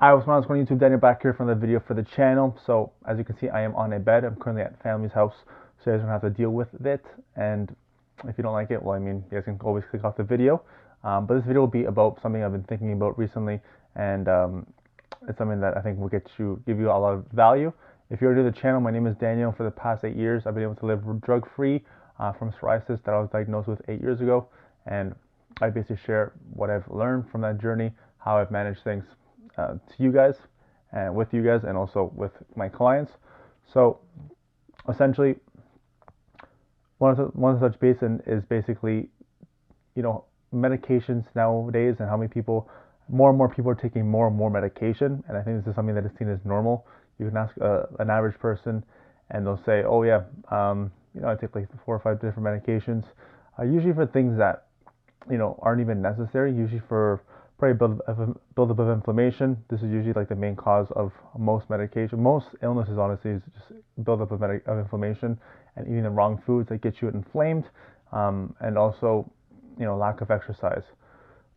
Hi, what's going on YouTube? Daniel back here from the video for the channel. So as you can see, I am on a bed. I'm currently at family's house, so you guys don't have to deal with it. And if you don't like it, well, I mean, you guys can always click off the video. But this video will be about something I've been thinking about recently, and it's something that I think will give you a lot of value. If you're new to the channel, my name is Daniel. For the past 8 years, I've been able to live drug-free from psoriasis that I was diagnosed with 8 years ago, and I basically share what I've learned from that journey, how I've managed things to you guys and with you guys and also with my clients. So essentially, one of the touch base is basically, you know, medications nowadays and how many people, more and more people are taking more and more medication. And I think this is something that is seen as normal. You can ask an average person and they'll say, oh yeah, I take like 4 or 5 different medications, usually for things that, aren't even necessary, usually for probably buildup of inflammation. This is usually like the main cause of most medication. Most illnesses, honestly, is just buildup of inflammation and eating the wrong foods that get you inflamed, and also, lack of exercise.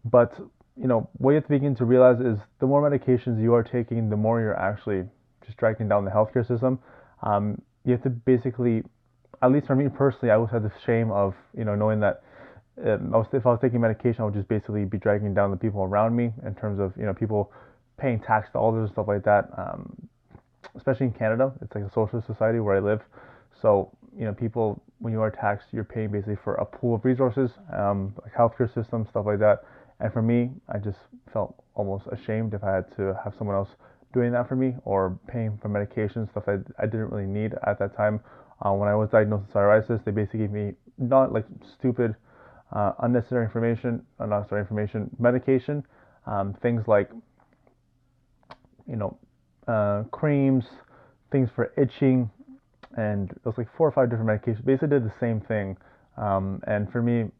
But what you have to begin to realize is the more medications you are taking, the more you're actually just dragging down the healthcare system. You have to basically, at least for me personally, I always had the shame of knowing that if I was taking medication, I would just basically be dragging down the people around me in terms of people paying tax dollars and stuff like that. Especially in Canada, it's like a socialist society where I live. So people, when you are taxed, you're paying basically for a pool of resources, like healthcare system, stuff like that. And for me, I just felt almost ashamed if I had to have someone else doing that for me or paying for medication, stuff that I didn't really need at that time. When I was diagnosed with psoriasis, they basically gave me not like stupid unnecessary information, medication, things like, creams, things for itching, and it was like 4 or 5 different medications. Basically did the same thing. And for me,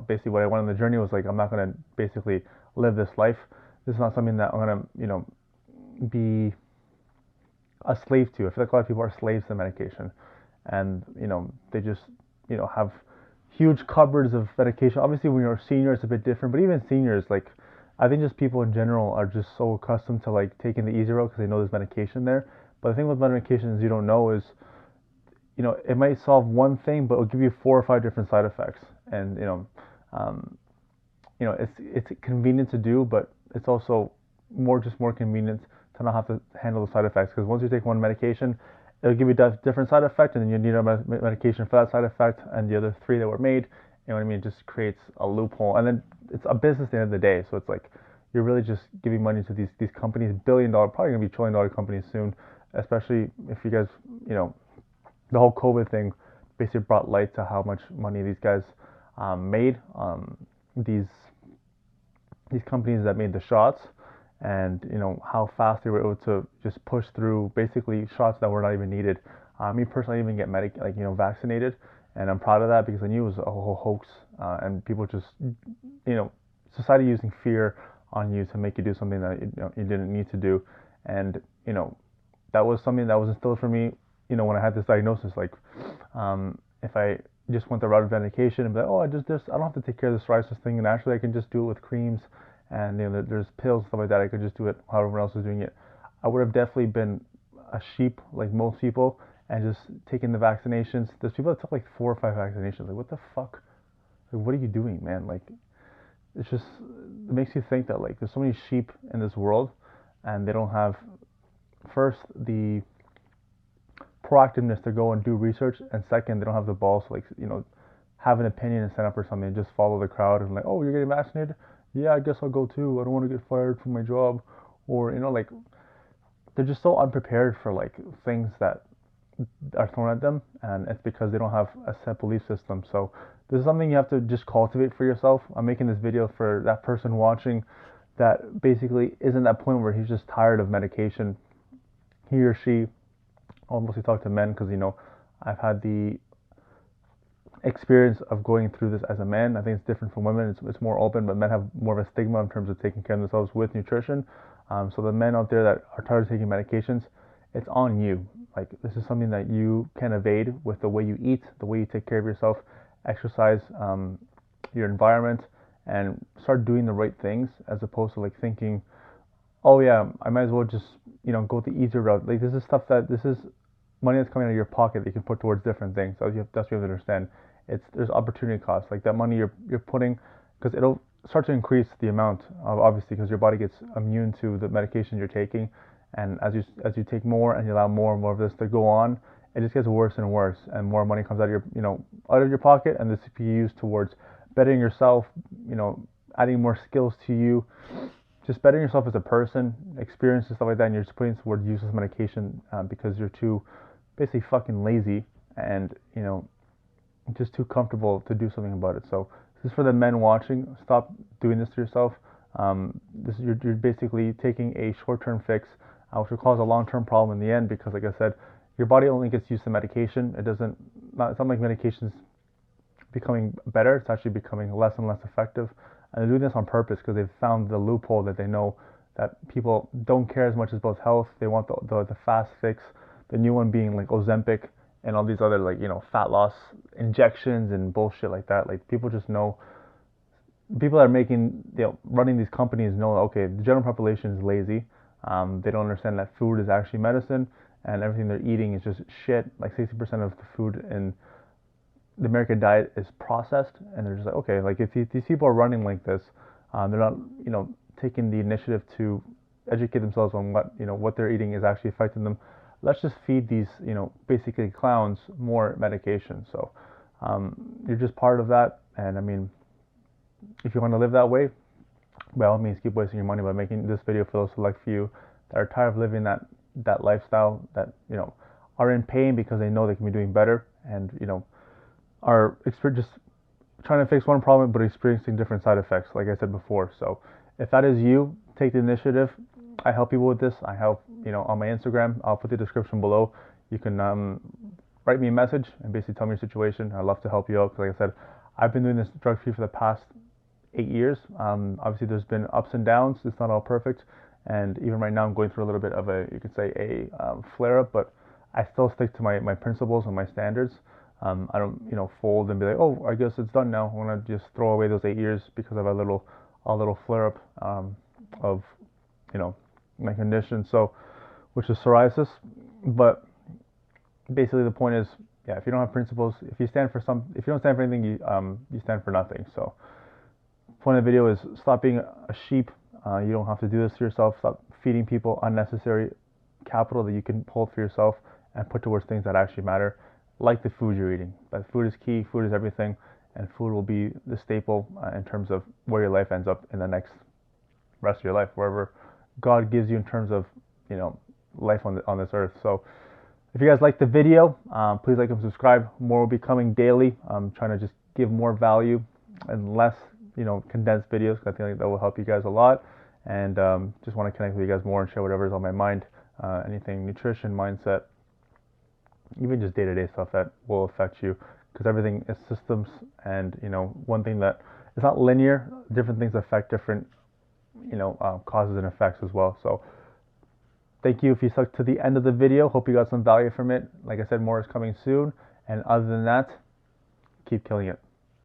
basically what I went on the journey was like, I'm not going to basically live this life. This is not something that I'm going to, be a slave to. I feel like a lot of people are slaves to medication, and they just have huge cupboards of medication. Obviously, when you're a senior, it's a bit different. But even seniors, like I think just people in general are just so accustomed to like taking the easy road because they know there's medication there. But the thing with medications you don't know is, it might solve one thing, but it'll give you 4 or 5 different side effects. And um, it's convenient to do, but it's also more convenient to not have to handle the side effects, because once you take one medication, it'll give you a different side effect, and then you need a medication for that side effect, and the other 3 that were made. You know what I mean? It just creates a loophole, and then it's a business at the end of the day. So it's like you're really just giving money to these companies, $1 billion, probably gonna be $1 trillion companies soon. Especially if you guys, the whole COVID thing basically brought light to how much money these guys made. These these companies that made the shots, and how fast they were able to just push through basically shots that were not even needed. Me personally, I didn't even get vaccinated, and I'm proud of that because I knew it was a whole hoax, and people just society using fear on you to make you do something that you didn't need to do. And that was something that was instilled for me when I had this diagnosis. Like, if I just went the route of medication and be like, oh, I don't have to take care of the psoriasis thing, and actually I can just do it with creams, and there's pills, stuff like that. I could just do it how everyone else is doing it. I would have definitely been a sheep like most people and just taken the vaccinations. There's people that took like 4 or 5 vaccinations. Like, what the fuck? Like, what are you doing, man? Like, it's just, it makes you think that like there's so many sheep in this world, and they don't have first the proactiveness to go and do research, and second, they don't have the balls to, like, have an opinion and stand up for something and just follow the crowd and like, oh, you're getting vaccinated, yeah, I guess I'll go too, I don't want to get fired from my job. Or like, they're just so unprepared for like things that are thrown at them, and it's because they don't have a set belief system. So this is something you have to just cultivate for yourself. I'm making this video for that person watching that basically is in that point where he's just tired of medication. He or she, I'll mostly talk to men because I've had the experience of going through this as a man. I think it's different from women. It's more open, but men have more of a stigma in terms of taking care of themselves with nutrition. So the men out there that are tired of taking medications, it's on you. Like, this is something that you can evade with the way you eat, the way you take care of yourself, exercise, your environment, and start doing the right things, as opposed to like thinking oh yeah, I might as well just, go the easier route. Like this is stuff that this is money that's coming out of your pocket that you can put towards different things. So that's what you have to understand. There's opportunity costs. Like that money you're putting, because it'll start to increase the amount of, obviously, because your body gets immune to the medication you're taking, and as you take more and you allow more and more of this to go on, it just gets worse and worse, and more money comes out of your pocket, and this can be used towards bettering yourself, adding more skills to you, just bettering yourself as a person, experience and stuff like that, and you're just putting towards useless medication because you're too basically fucking lazy and just too comfortable to do something about it. So this is for the men watching. Stop doing this to yourself. You're basically taking a short-term fix, which will cause a long-term problem in the end because, like I said, your body only gets used to medication. It doesn't. It's not like medication's becoming better. It's actually becoming less and less effective. And they're doing this on purpose because they've found the loophole that they know that people don't care as much about health. They want the fast fix. The new one being like Ozempic and all these other like fat loss injections and bullshit like that. Like people just know, people that are making running these companies know, okay, the general population is lazy. They don't understand that food is actually medicine and everything they're eating is just shit. Like 60% of the food in the American diet is processed, and they're just like, okay, like if these people are running like this, they're not, taking the initiative to educate themselves on what they're eating is actually affecting them. Let's just feed these, basically clowns more medication. So you're just part of that, and I mean, if you want to live that way, by all means, keep wasting your money by making this video for those select few that are tired of living that lifestyle, that are in pain because they know they can be doing better, and are just trying to fix one problem but experiencing different side effects, like I said before. So if that is you, take the initiative. I help people with this. I help, on my Instagram. I'll put the description below. You can write me a message and basically tell me your situation. I'd love to help you out because, like I said, I've been doing this drug free for the past 8 years. Obviously, there's been ups and downs. It's not all perfect. And even right now, I'm going through a little bit of you could say, a flare up, but I still stick to my principles and my standards. I don't, fold and be like, oh, I guess it's done now. I want to just throw away those 8 years because of a little flare up of, my condition. So, which is psoriasis. But basically, the point is, yeah, if you don't have principles, if you don't stand for anything, you stand for nothing. So, point of the video is stop being a sheep. You don't have to do this to yourself. Stop feeding people unnecessary capital that you can hold for yourself and put towards things that actually matter, like the food you're eating. But food is key, food is everything, and food will be the staple in terms of where your life ends up in the next rest of your life, wherever God gives you in terms of, life on this earth. So if you guys like the video, please like and subscribe. More will be coming daily. I'm trying to just give more value and less, condensed videos, because I think that will help you guys a lot. And just want to connect with you guys more and share whatever's on my mind, anything nutrition, mindset, even just day-to-day stuff that will affect you, because everything is systems. And one thing that it's not linear. Different things affect different causes and effects as well. So thank you if you stuck to the end of the video. Hope you got some value from it. Like I said, more is coming soon, and other than that, keep killing it.